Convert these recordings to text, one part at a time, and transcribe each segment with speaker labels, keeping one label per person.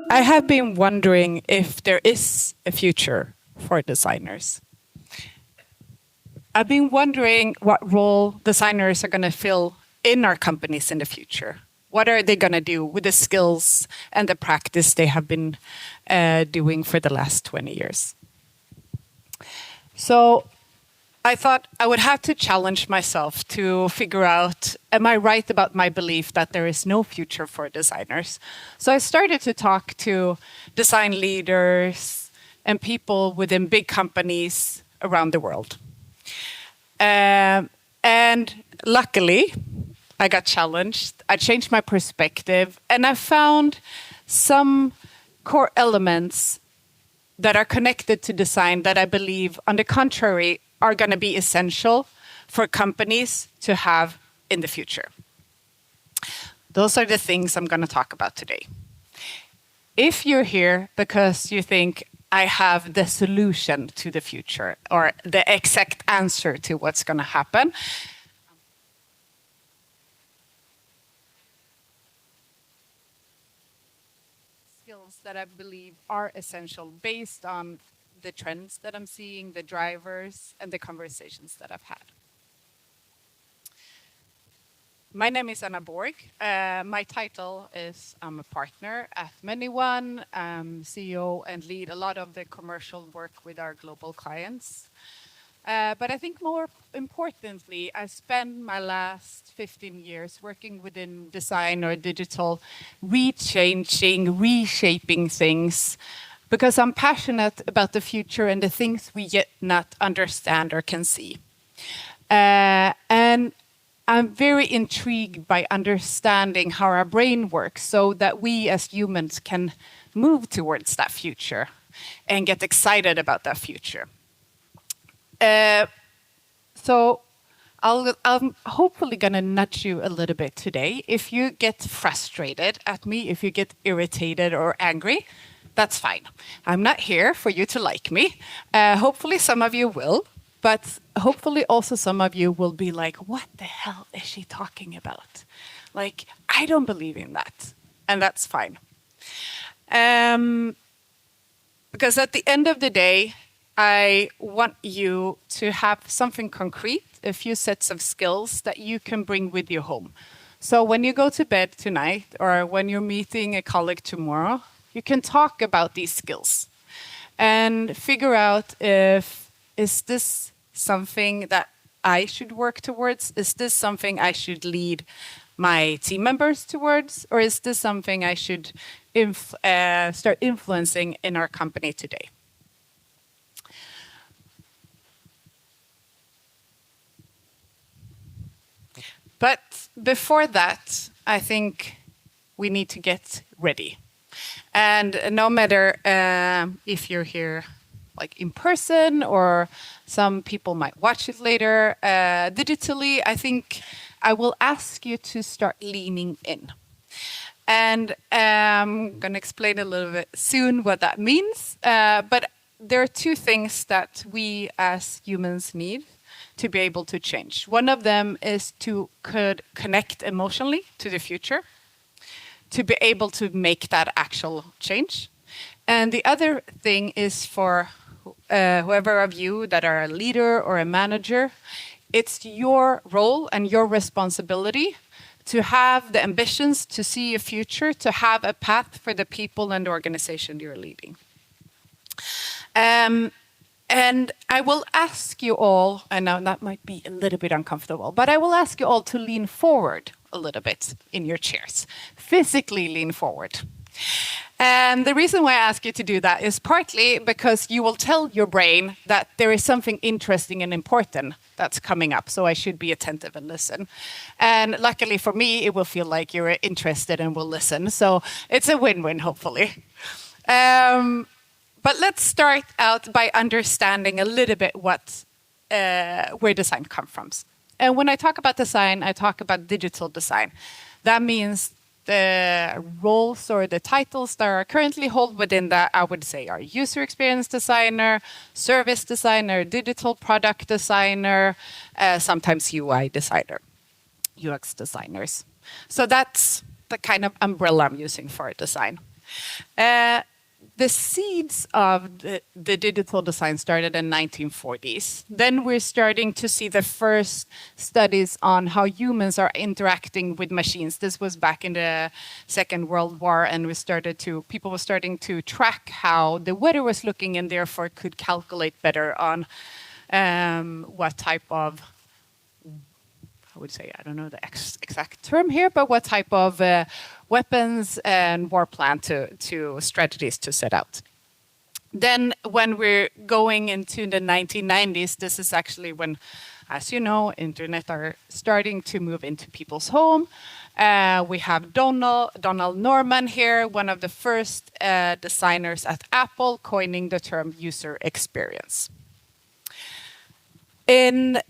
Speaker 1: I have been wondering if there is a future for designers. I've been wondering what role designers are going to fill in our companies in the future. What are they going to do with the skills and the practice they have been doing for the last 20 years? So I thought I would have to challenge myself to figure out, am I right about my belief that there is no future for designers? So I started to talk to design leaders and people within big companies around the world. And luckily, I got challenged. I changed my perspective, and I found some core elements that are connected to design that I believe, on the contrary, are going to be essential for companies to have in the future. Those are the things I'm going to talk about today. If you're here because you think I have the solution to the future or the exact answer to what's going to happen, skills that I believe are essential based on the trends that I'm seeing, the drivers, and the conversations that I've had. My name is Anna Borg. My title is I'm a partner at ManyOne, CEO and lead a lot of the commercial work with our global clients. But I think more importantly, I spent my last 15 years working within design or digital, rechanging, reshaping things, because I'm passionate about the future and the things we yet not understand or can see. And I'm very intrigued by understanding how our brain works so that we as humans can move towards that future and get excited about that future. So I'm hopefully going to nudge you a little bit today. If you get frustrated at me, if you get irritated or angry, that's fine. I'm not here for you to like me. Hopefully some of you will. But hopefully also some of you will be like, what the hell is she talking about? Like, I don't believe in that. And that's fine. Because at the end of the day, I want you to have something concrete, a few sets of skills that you can bring with you home. So when you go to bed tonight or when you're meeting a colleague tomorrow, you can talk about these skills and figure out if, is this something that I should work towards? Is this something I should lead my team members towards? Or is this something I should start influencing in our company today? But before that, I think we need to get ready. And no matter if you're here like in person or some people might watch it later digitally, I think I will ask you to start leaning in. And I'm going to explain a little bit soon what that means. But there are two things that we as humans need to be able to change. One of them is to connect emotionally to the future, to be able to make that actual change. And the other thing is for whoever of you that are a leader or a manager, it's your role and your responsibility to have the ambitions to see a future, to have a path for the people and the organization you're leading. And I will ask you all, and now that might be a little bit uncomfortable, but I will ask you all to lean forward a little bit in your chairs, physically lean forward. And the reason why I ask you to do that is partly because you will tell your brain that there is something interesting and important that's coming up, so I should be attentive and listen. And luckily for me, it will feel like you're interested and will listen, so it's a win-win, hopefully. But let's start out by understanding a little bit where design comes from. And when I talk about design, I talk about digital design. That means the roles or the titles that are currently held within that, I would say, are user experience designer, service designer, digital product designer, sometimes UI designer, UX designers. So that's the kind of umbrella I'm using for design. The seeds of the digital design started in 1940s. Then we're starting to see the first studies on how humans are interacting with machines. This was back in the Second World War, and people were starting to track how the weather was looking, and therefore could calculate better on what type of, I would say, I don't know the exact term here, but what type of weapons and war plan to strategies to set out. Then when we're going into the 1990s, this is actually when, as you know, internet are starting to move into people's home. We have Donald Norman here, one of the first designers at Apple, coining the term user experience. In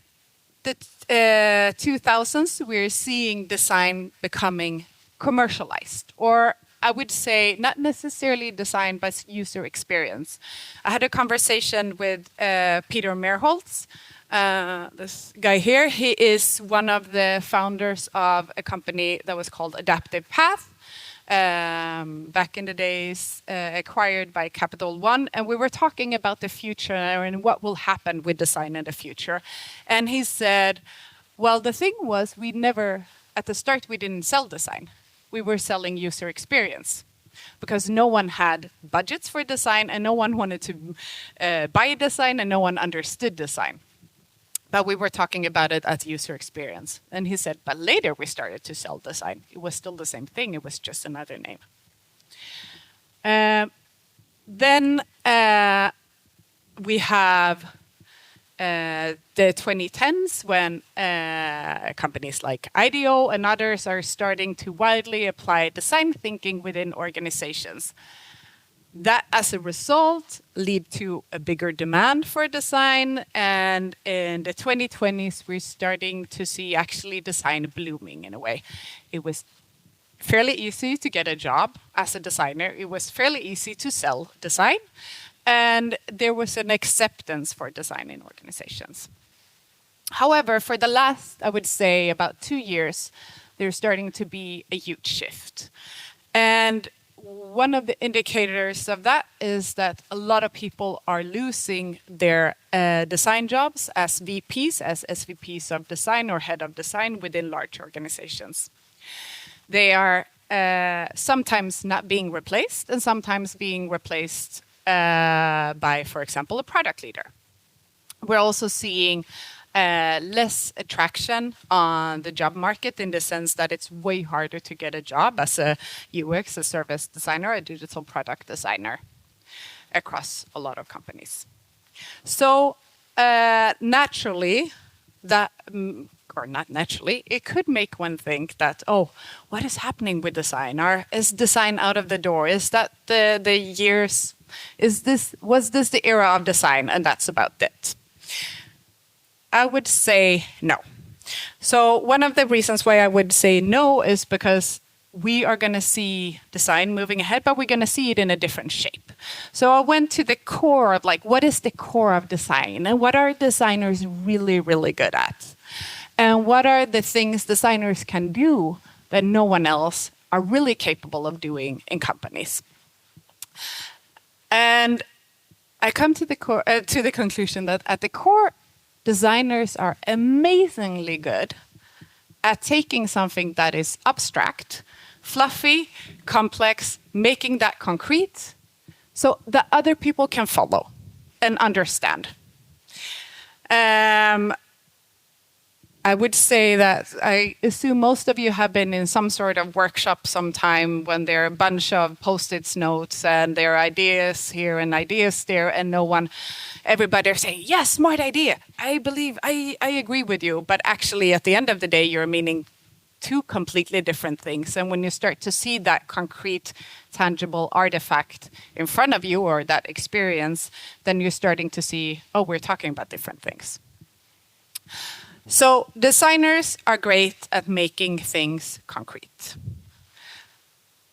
Speaker 1: the 2000s, we're seeing design becoming commercialized, or I would say not necessarily design, but user experience. I had a conversation with Peter Merholtz, this guy here. He is one of the founders of a company that was called Adaptive Path. Back in the days, acquired by Capital One, and we were talking about the future and what will happen with design in the future. And he said, well, the thing was, at the start, we didn't sell design. We were selling user experience because no one had budgets for design and no one wanted to buy design and no one understood design. But we were talking about it as user experience. And he said, but later we started to sell design. It was still the same thing. It was just another name. Then we have the 2010s when companies like IDEO and others are starting to widely apply design thinking within organizations. That, as a result, lead to a bigger demand for design. And in the 2020s, we're starting to see actually design blooming in a way. It was fairly easy to get a job as a designer. It was fairly easy to sell design. And there was an acceptance for design in organizations. However, for the last, I would say, about 2 years, there's starting to be a huge shift. And one of the indicators of that is that a lot of people are losing their design jobs as VPs, as SVPs of design or head of design within large organizations. They are sometimes not being replaced and sometimes being replaced by, for example, a product leader. We're also seeing less attraction on the job market in the sense that it's way harder to get a job as a UX, a service designer, a digital product designer across a lot of companies. So naturally, or not naturally, it could make one think that, oh, what is happening with design? Or is design out of the door? Is that the years? Was this the era of design? And that's about it. I would say no. So one of the reasons why I would say no is because we are going to see design moving ahead, but we're going to see it in a different shape. So I went to the core of what is the core of design and what are designers really, really good at? And what are the things designers can do that no one else are really capable of doing in companies? And I come to the conclusion that at the core, designers are amazingly good at taking something that is abstract, fluffy, complex, making that concrete so that other people can follow and understand. I would say that I assume most of you have been in some sort of workshop sometime when there are a bunch of Post-it notes and there are ideas here and ideas there, and everybody are saying, yes, smart idea. I believe, I agree with you. But actually, at the end of the day, you're meaning two completely different things. And when you start to see that concrete, tangible artifact in front of you or that experience, then you're starting to see, oh, we're talking about different things. So designers are great at making things concrete.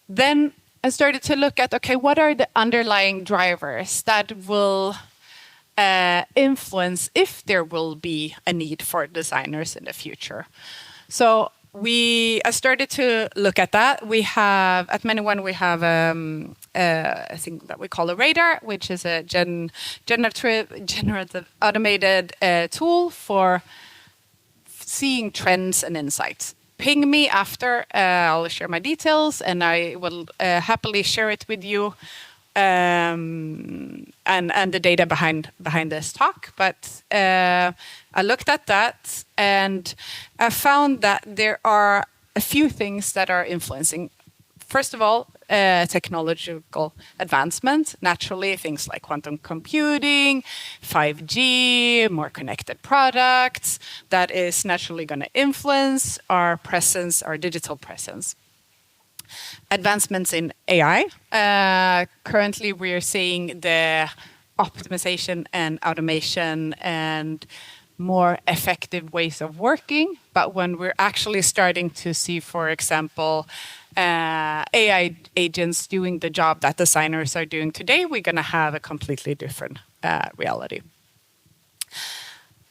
Speaker 1: Then I started to look at, okay, what are the underlying drivers that will influence if there will be a need for designers in the future? So I started to look at that. We have at Many1 we have a thing that we call a radar, which is a generative automated tool for seeing trends and insights. Ping me after. I'll share my details, and I will happily share it with you, and the data behind this talk. But I looked at that, and I found that there are a few things that are influencing. First of all, technological advancement. Naturally, things like quantum computing, 5G, more connected products, that is naturally going to influence our presence, our digital presence. Advancements in AI. Currently, we are seeing the optimization and automation and more effective ways of working. But when we're actually starting to see, for example, AI agents doing the job that designers are doing today, we're going to have a completely different reality.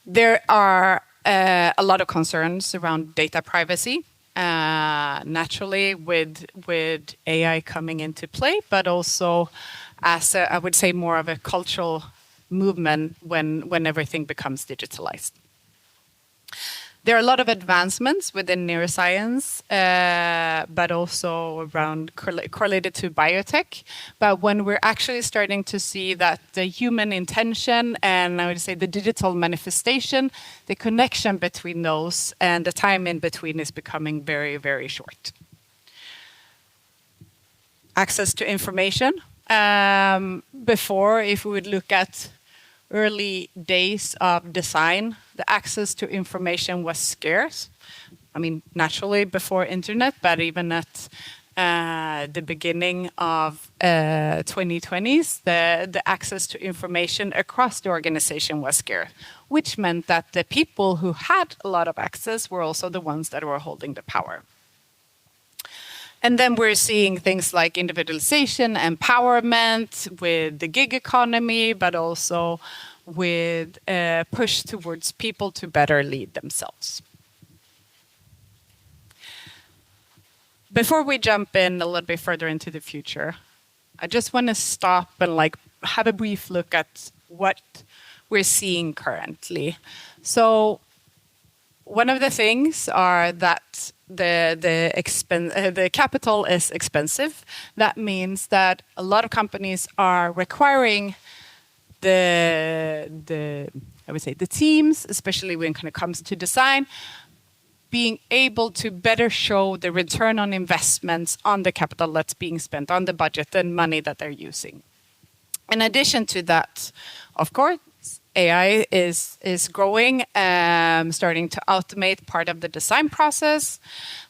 Speaker 1: There are a lot of concerns around data privacy, naturally with AI coming into play, but also as I would say more of a cultural movement when everything becomes digitalized. There are a lot of advancements within neuroscience, but also around correlated to biotech. But when we're actually starting to see that the human intention and I would say the digital manifestation, the connection between those and the time in between is becoming very, very short. Access to information. Before, if we would look at early days of design, the access to information was scarce. I mean, naturally before internet, but even at the beginning of 2020s, the access to information across the organization was scarce, which meant that the people who had a lot of access were also the ones that were holding the power. And then we're seeing things like individualization, empowerment with the gig economy, but also with a push towards people to better lead themselves. Before we jump in a little bit further into the future, I just want to stop and have a brief look at what we're seeing currently. So one of the things are that the capital is expensive. That means that a lot of companies are requiring I would say the teams, especially when it comes to design, being able to better show the return on investments on the capital that's being spent, on the budget and money that they're using. In addition to that, of course, AI is growing, starting to automate part of the design process.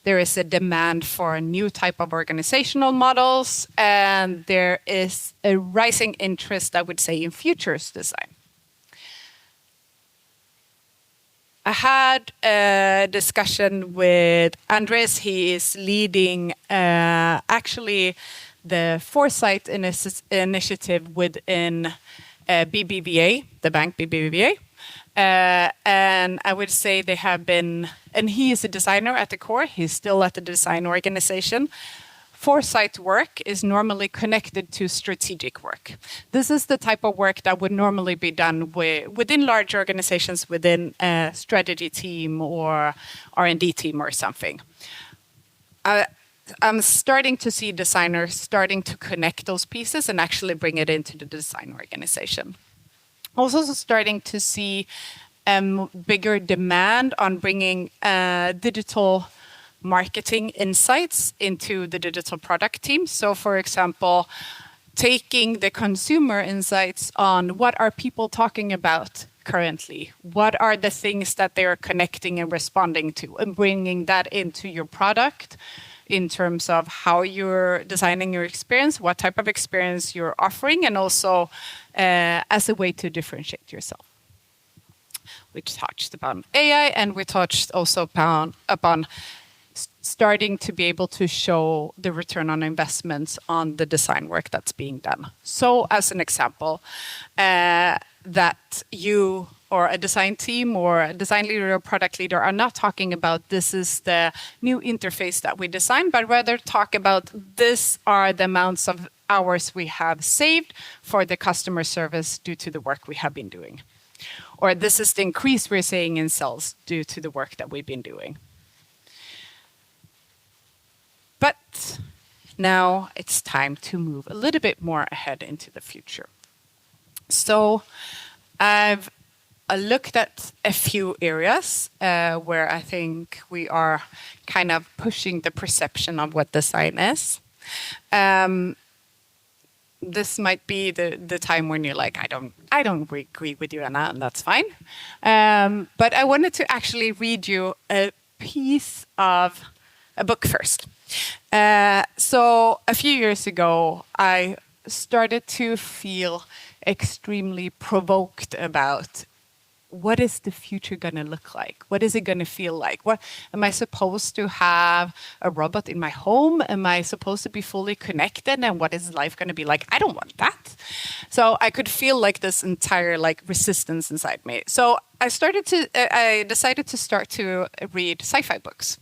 Speaker 1: There is a demand for a new type of organizational models, and there is a rising interest, I would say, in futures design. I had a discussion with Andres. He is leading actually the Foresight initiative within BBVA, the bank BBVA. And I would say they have been, and he is a designer at the core, he's still at the design organization. Foresight work is normally connected to strategic work. This is the type of work that would normally be done within large organizations, within a strategy team or R&D team or something. I'm starting to see designers starting to connect those pieces and actually bring it into the design organization. Also starting to see bigger demand on bringing digital marketing insights into the digital product team. So for example, taking the consumer insights on what are people talking about currently, what are the things that they are connecting and responding to, and bringing that into your product in terms of how you're designing your experience, what type of experience you're offering, and also as a way to differentiate yourself. We touched upon AI, and we touched also upon starting to be able to show the return on investments on the design work that's being done. So as an example, that you or a design team or a design leader or product leader are not talking about this is the new interface that we designed, but rather talk about this are the amounts of hours we have saved for the customer service due to the work we have been doing. Or this is the increase we're seeing in sales due to the work that we've been doing. But now it's time to move a little bit more ahead into the future. So I've looked at a few areas where I think we are kind of pushing the perception of what design is. This might be the time when you're like, I don't agree with you, Anna, and that's fine. But I wanted to actually read you a piece of a book first. So a few years ago, I started to feel extremely provoked about what is the future going to look like? What is it going to feel like? What am I supposed to have a robot in my home? Am I supposed to be fully connected? And what is life going to be like? I don't want that. So I could feel like this entire like resistance inside me. So I decided to start to read sci-fi books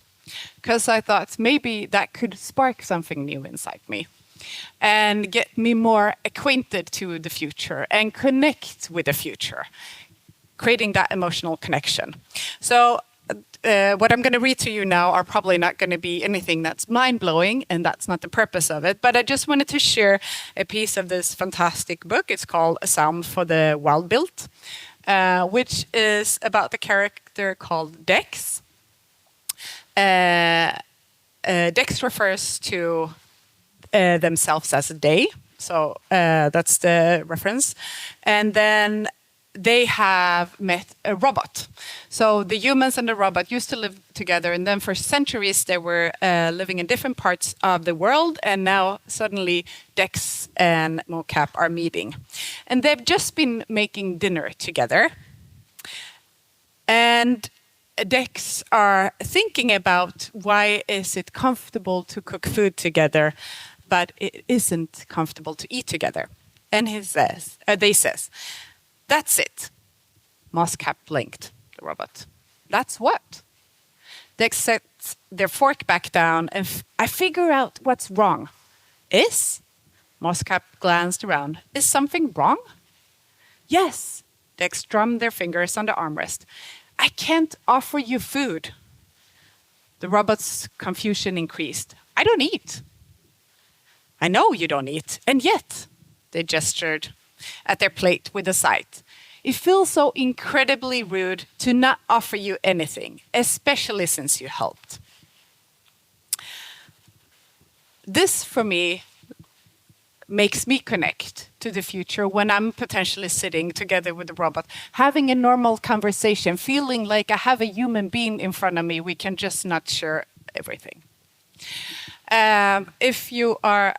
Speaker 1: because I thought maybe that could spark something new inside me and get me more acquainted to the future and connect with the future, creating that emotional connection. So what I'm going to read to you now are probably not going to be anything that's mind-blowing, and that's not the purpose of it. But I just wanted to share a piece of this fantastic book. It's called A Sound for the Wild-Built, which is about the character called Dex. Dex refers to themselves as a they. So that's the reference. And then they have met a robot. So the humans and the robot used to live together, and then for centuries they were living in different parts of the world, and now suddenly Dex and Mocap are meeting. And they've just been making dinner together. And Dex are thinking about why is it comfortable to cook food together, but it isn't comfortable to eat together. And they says, that's it. Moscap blinked, the robot. That's what? They set their fork back down and I figure out what's wrong. Is? Moscap glanced around. Is something wrong? Yes. They drummed their fingers on the armrest. I can't offer you food. The robot's confusion increased. I don't eat. I know you don't eat, and yet, they gestured at their plate with a sigh. It feels so incredibly rude to not offer you anything, especially since you helped. This, for me, makes me connect to the future when I'm potentially sitting together with the robot, having a normal conversation, feeling like I have a human being in front of me. We can just not share everything. If you are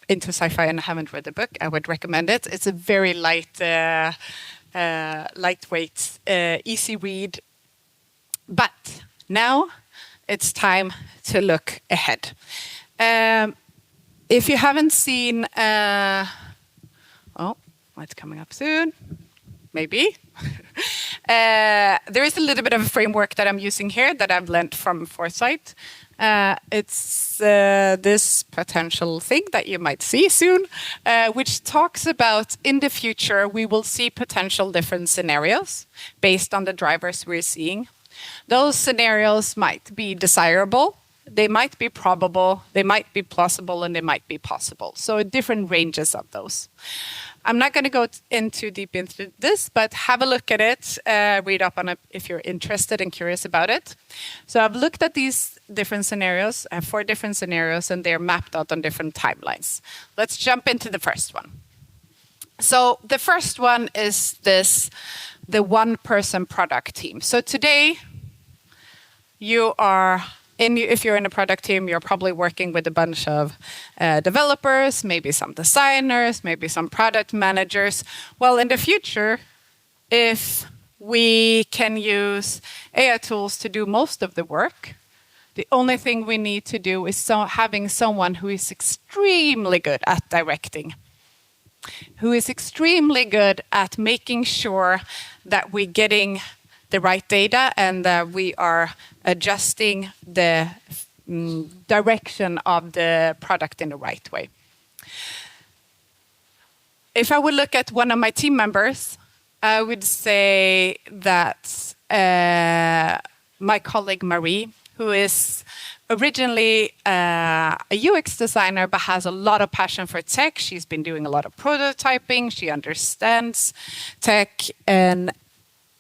Speaker 1: into sci-fi and haven't read the book, I would recommend it. It's a very lightweight, easy read. But now it's time to look ahead. If you haven't seen, it's coming up soon, maybe. There is a little bit of a framework that I'm using here that I've learned from Foresight. It's this potential thing that you might see soon, which talks about in the future we will see potential different scenarios based on the drivers we're seeing. Those scenarios might be desirable, they might be probable, they might be plausible, and they might be possible. So different ranges of those. I'm not going to go in too deep into this, but have a look at it, read up on it if you're interested and curious about it. So I've looked at these different scenarios, 4 different scenarios, and they're mapped out on different timelines. Let's jump into the first one. So the first one is the one-person product team. So today, if you're in a product team, you're probably working with a bunch of developers, maybe some designers, maybe some product managers. Well, in the future, if we can use AI tools to do most of the work, the only thing we need to do is having someone who is extremely good at directing. who is extremely good at making sure that we're getting the right data and that we are adjusting the direction of the product in the right way. If I would look at one of my team members, I would say that my colleague Marie, who is originally a UX designer but has a lot of passion for tech. She's been doing a lot of prototyping. She understands tech. And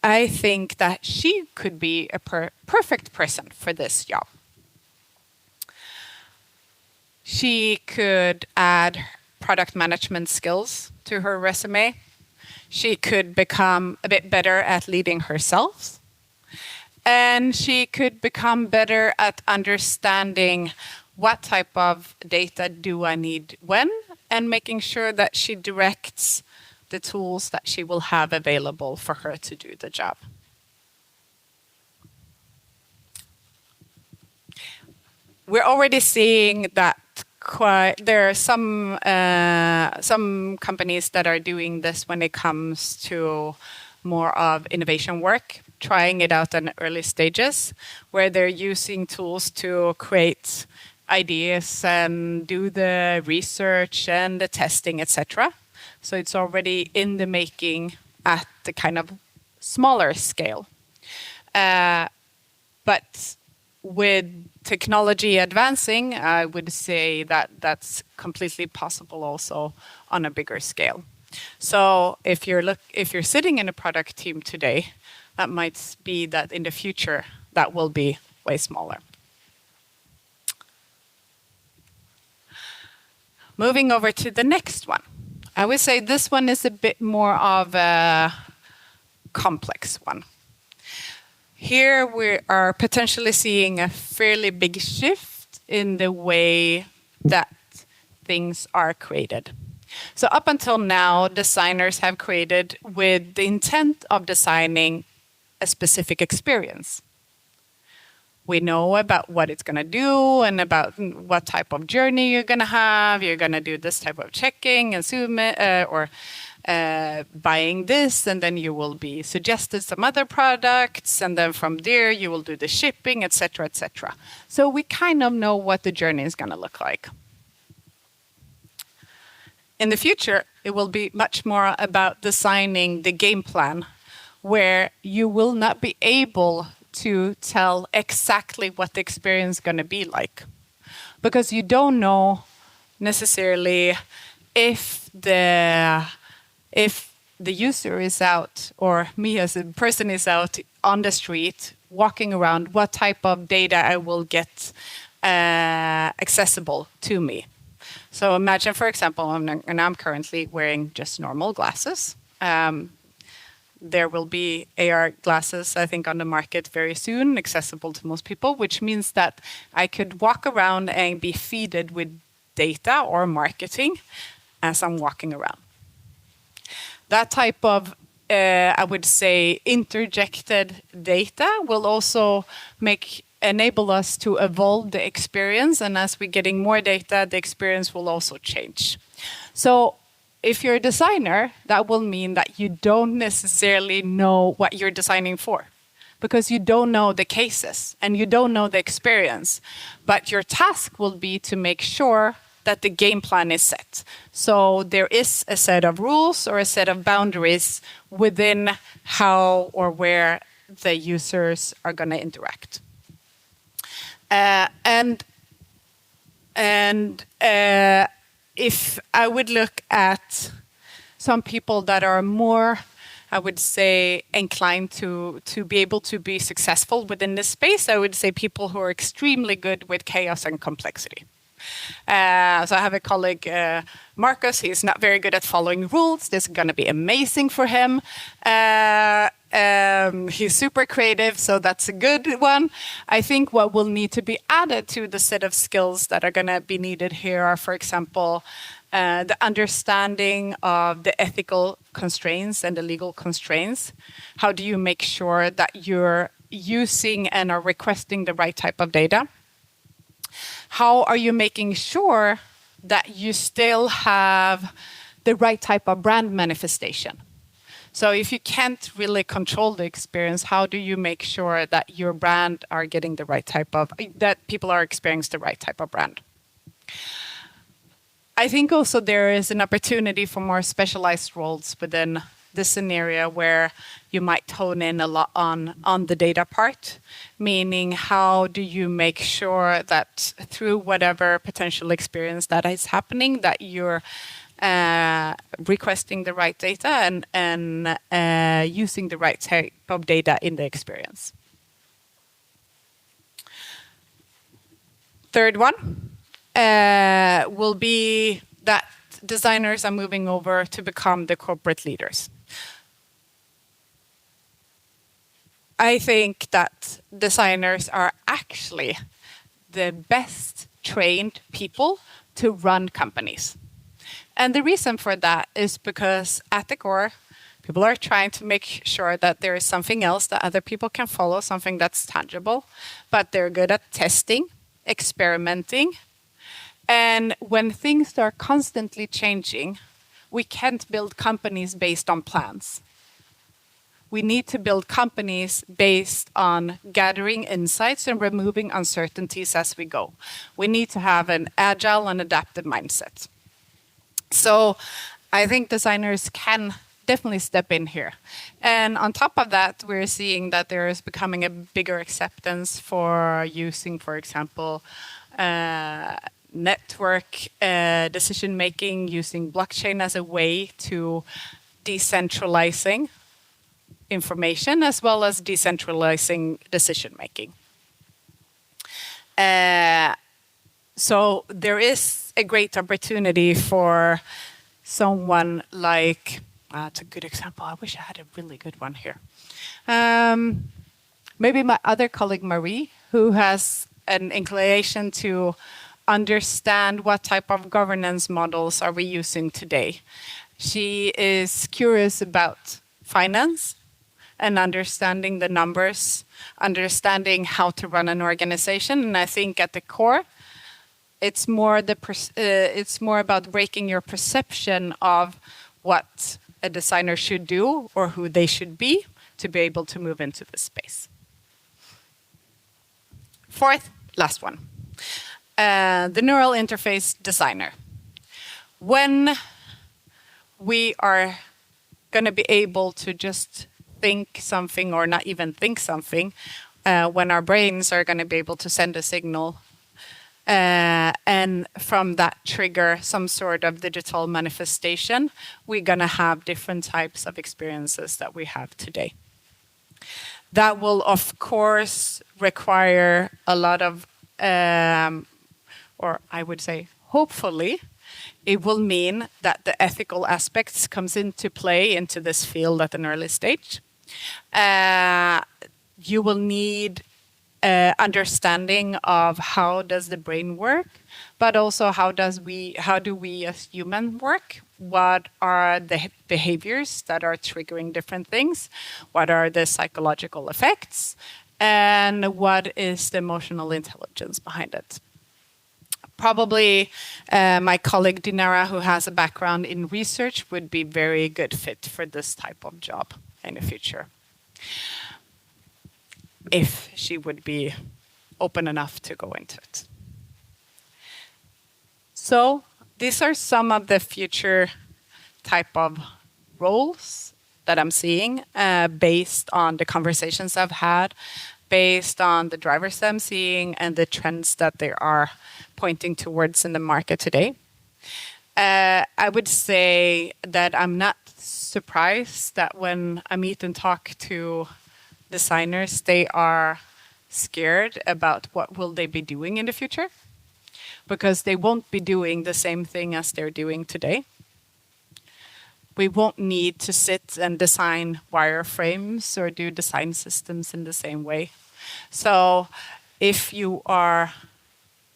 Speaker 1: I think that she could be a perfect person for this job. She could add product management skills to her resume. She could become a bit better at leading herself. And she could become better at understanding what type of data do I need when, and making sure that she directs the tools that she will have available for her to do the job. We're already seeing that there are some companies that are doing this when it comes to more of innovation work, trying it out in early stages, where they're using tools to create ideas and do the research and the testing, etc. So it's already in the making at the kind of smaller scale. But with technology advancing, I would say that that's completely possible also on a bigger scale. So if you're sitting in a product team today, that might be that in the future that will be way smaller. Moving over to the next one. I would say this one is a bit more of a complex one. Here we are potentially seeing a fairly big shift in the way that things are created. So up until now, designers have created with the intent of designing a specific experience. We know about what it's going to do and about what type of journey you're going to have. You're going to do this type of checking and zoom or buying this, and then you will be suggested some other products, and then from there you will do the shipping, etc., etc. So we kind of know what the journey is going to look like. In the future, it will be much more about designing the game plan, where you will not be able to tell exactly what the experience is going to be like, because you don't know necessarily if the user is out, or me as a person is out on the street walking around, what type of data I will get accessible to me. So imagine, for example, I'm currently wearing just normal glasses. There will be AR glasses, I think, on the market very soon, accessible to most people, which means that I could walk around and be feeded with data or marketing as I'm walking around. That type of, I would say, interjected data will also enable us to evolve the experience, and as we're getting more data, the experience will also change. So if you're a designer, that will mean that you don't necessarily know what you're designing for, because you don't know the cases and you don't know the experience. But your task will be to make sure that the game plan is set. So there is a set of rules or a set of boundaries within how or where the users are going to interact. If I would look at some people that are more, I would say, inclined to be able to be successful within this space, I would say people who are extremely good with chaos and complexity. So I have a colleague, Marcus. He's not very good at following rules. This is going to be amazing for him. He's super creative, so that's a good one. I think what will need to be added to the set of skills that are going to be needed here are, for example, the understanding of the ethical constraints and the legal constraints. How do you make sure that you're using and are requesting the right type of data? How are you making sure that you still have the right type of brand manifestation. So if you can't really control the experience, how do you make sure that your brand are getting the right type of, that people are experiencing the right type of brand? I think also there is an opportunity for more specialized roles within this scenario where you might hone in a lot on the data part, meaning how do you make sure that through whatever potential experience that is happening, that you're requesting the right data and using the right type of data in the experience. Third one will be that designers are moving over to become the corporate leaders. I think that designers are actually the best trained people to run companies. And the reason for that is because at the core, people are trying to make sure that there is something else that other people can follow, something that's tangible, but they're good at testing, experimenting. And when things are constantly changing, we can't build companies based on plans. We need to build companies based on gathering insights and removing uncertainties as we go. We need to have an agile and adaptive mindset. So I think designers can definitely step in here. And on top of that, we're seeing that there is becoming a bigger acceptance for using, for example, network decision making, using blockchain as a way to decentralizing information as well as decentralizing decision making. So there is a great opportunity for someone like, that's a good example. I wish I had a really good one here. Maybe my other colleague, Marie, who has an inclination to understand what type of governance models are we using today. She is curious about finance and understanding the numbers, understanding how to run an organization. And I think at the core, it's more about breaking your perception of what a designer should do or who they should be to be able to move into this space. Fourth, last one, the neural interface designer. When we are going to be able to just think something or not even think something, when our brains are going to be able to send a signal and from that trigger some sort of digital manifestation, we're going to have different types of experiences that we have today. That will, of course, require a lot of, or I would say, hopefully, it will mean that the ethical aspects comes into play into this field at an early stage. You will need understanding of how does the brain work, but also how do we as humans work? What are the behaviors that are triggering different things? What are the psychological effects? And what is the emotional intelligence behind it? Probably my colleague Dinara, who has a background in research, would be very good fit for this type of job in the future, if she would be open enough to go into it. So these are some of the future type of roles that I'm seeing based on the conversations I've had, based on the drivers I'm seeing and the trends that they are pointing towards in the market today. I would say that I'm not surprised that when I meet and talk to designers, they are scared about what will they be doing in the future, because they won't be doing the same thing as they're doing today. We won't need to sit and design wireframes or do design systems in the same way. So if you are a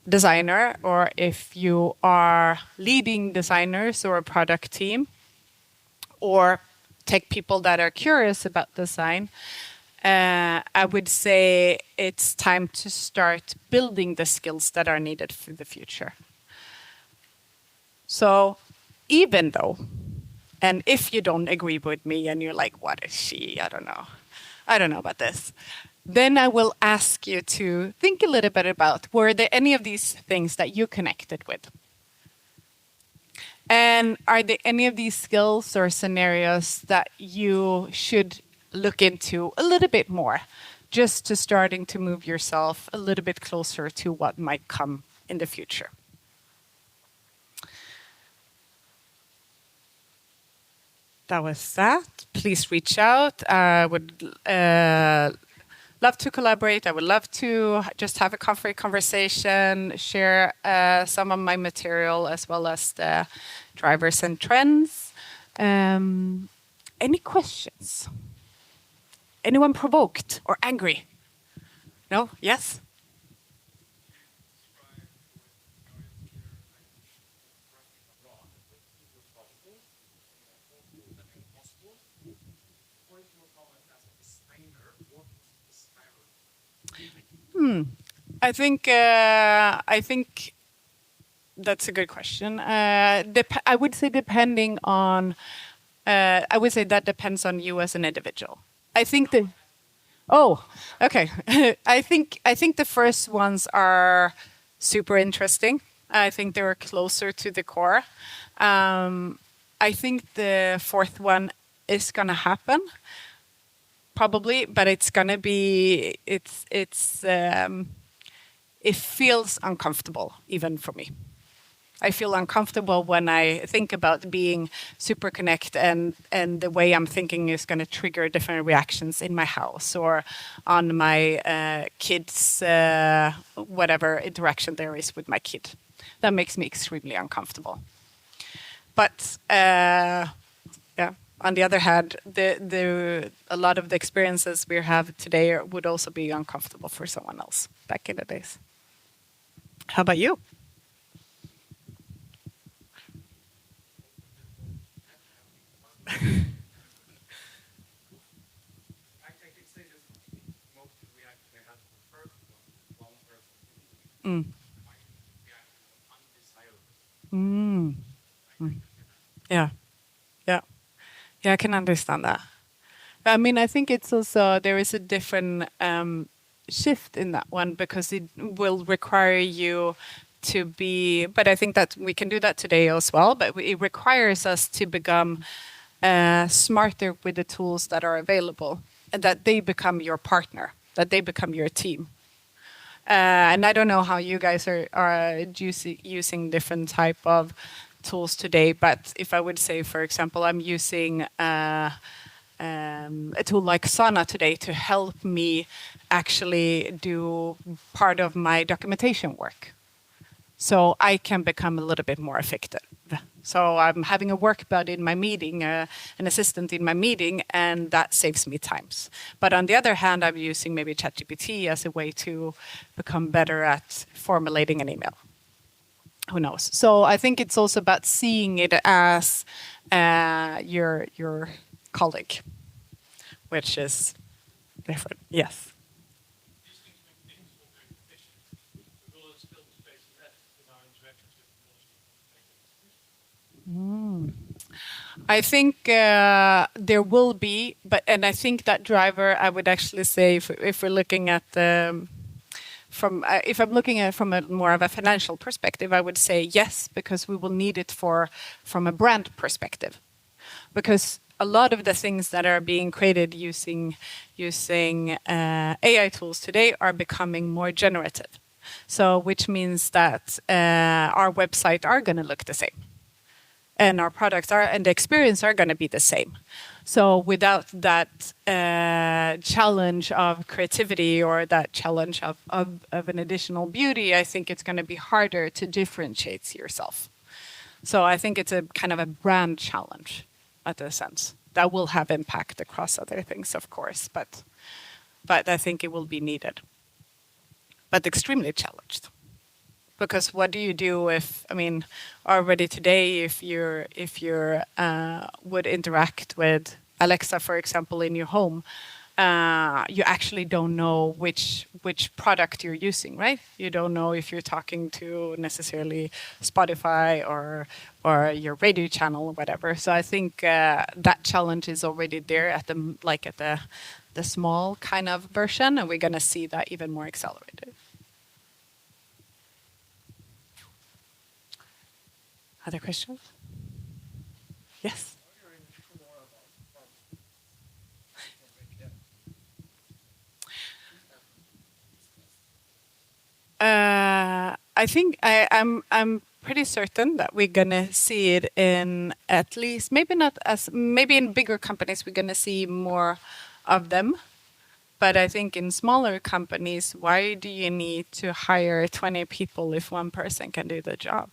Speaker 1: designer, or if you are leading designers or a product team, or tech people that are curious about design, I would say it's time to start building the skills that are needed for the future. So Even though, and if you don't agree with me and you're like, what is she? I don't know. I don't know about this. Then I will ask you to think a little bit about, were there any of these things that you connected with? And are there any of these skills or scenarios that you should look into a little bit more, just to starting to move yourself a little bit closer to what might come in the future? That was that. Please reach out. I would love to collaborate. I would love to just have a coffee conversation, share some of my material as well as the drivers and trends. Any questions? Anyone provoked or angry? No? Yes? I think that's a good question. I would say depending on. I would say that depends on you as an individual. I think the. Oh, okay. I think the first ones are super interesting. I think they were closer to the core. I think the fourth one is gonna happen probably, but it's gonna be it feels uncomfortable even for me. I feel uncomfortable when I think about being super connect and the way I'm thinking is going to trigger different reactions in my house or on my kids, whatever interaction there is with my kid. That makes me extremely uncomfortable. But yeah, on the other hand, a lot of the experiences we have today would also be uncomfortable for someone else back in the days. How about you? Mm. Mm. Mm. Yeah, yeah, yeah. I can understand that. I mean, I think it's also there is a different shift in that one because it will require you to be. But I think that we can do that today as well. But it requires us to become smarter with the tools that are available, and that they become your partner, that they become your team. And I don't know how you guys are using different type of tools today, but if I would say, for example, I'm using a tool like Sana today to help me actually do part of my documentation work so I can become a little bit more effective. So I'm having a work buddy in my meeting, an assistant in my meeting, and that saves me times. But on the other hand, I'm using maybe ChatGPT as a way to become better at formulating an email. Who knows? So I think it's also about seeing it as your colleague, which is different. Yes. I think there will be, but and I think that driver, I would actually say, if we're looking at the from if I'm looking at it from a more of a financial perspective, I would say yes, because we will need it for from a brand perspective, because a lot of the things that are being created using AI tools today are becoming more generative. So, which means that our website are going to look the same and our products are and the experience are going to be the same. So without that challenge of creativity or that challenge of an additional beauty, I think it's going to be harder to differentiate yourself. So I think it's a kind of a brand challenge at a sense that will have impact across other things, of course, but I think it will be needed, but extremely challenged. Because what do you do if, I mean, already today, if you're would interact with Alexa, for example, in your home, you actually don't know which product you're using, right? You don't know if you're talking to necessarily Spotify or your radio channel or whatever. So I think that challenge is already there at the small kind of version, and we're going to see that even more accelerated. Other questions? Yes. I think I'm pretty certain that we're gonna see it in at least maybe in bigger companies we're gonna see more of them. But I think in smaller companies, why do you need to hire 20 people if one person can do the job?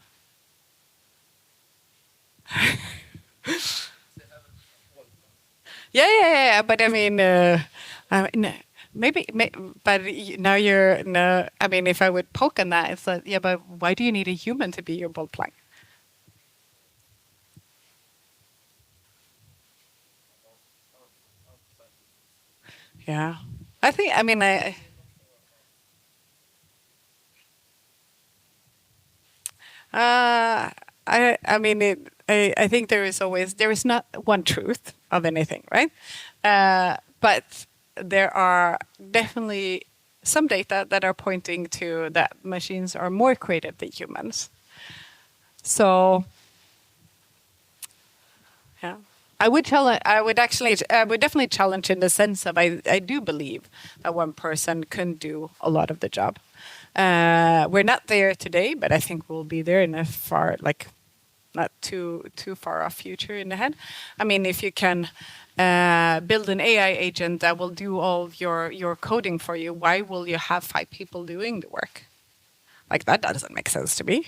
Speaker 1: Yeah. But now you're no. I mean, if I would poke on that, it's like, yeah, but why do you need a human to be your bolt plank? Yeah, I think. I mean, uh, I mean, I think there is not one truth of anything, right? But there are definitely some data that are pointing to that machines are more creative than humans. So, yeah. I would challenge. I would definitely challenge in the sense of I do believe that one person can do a lot of the job. We're not there today, but I think we'll be there in a far, like, not too far off future in the head. I mean, if you can build an AI agent that will do all of your coding for you, why will you have 5 people doing the work? Like, that doesn't make sense to me.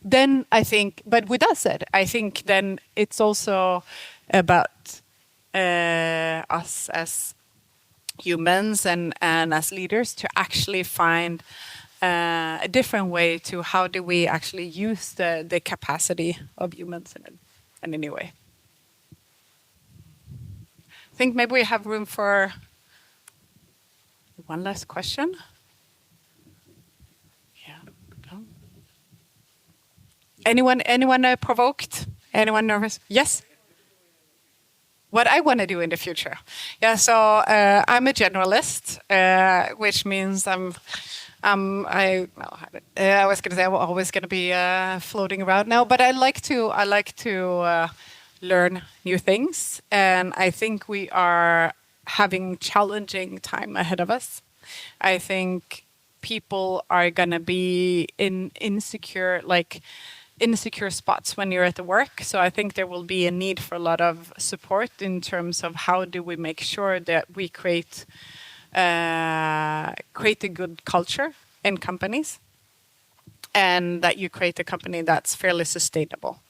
Speaker 1: Then I think, but with that said, I think then it's also about us as humans and as leaders to actually find a different way to how do we actually use the capacity of humans in any way. I think maybe we have room for one last question. Yeah. No? Anyone provoked? Anyone nervous? Yes? What I want to do in the future. Yeah, so I'm a generalist, which means I was going to say I'm always going to be floating around now, but I like to learn new things, and I think we are having challenging time ahead of us. I think people are going to be in insecure spots when you're at the work. So I think there will be a need for a lot of support in terms of how do we make sure that we create a good culture in companies, and that you create a company that's fairly sustainable.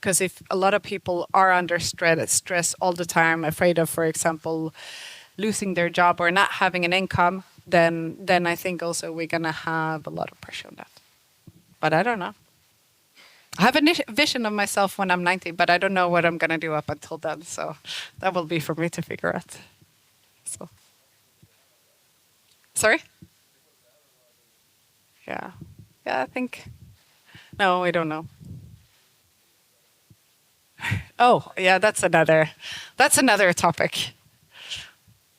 Speaker 1: Because if a lot of people are under stress all the time, afraid of, for example, losing their job or not having an income, then I think also we're gonna have a lot of pressure on that. But I don't know. I have a vision of myself when I'm 90, but I don't know what I'm gonna do up until then. So that will be for me to figure out. So, sorry. Yeah, yeah. I think no, we don't know. Oh, yeah. That's another topic.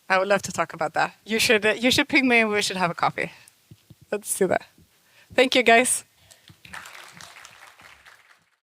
Speaker 1: I would love to talk about that. You should ping me and we should have a coffee. Let's do that. Thank you, guys.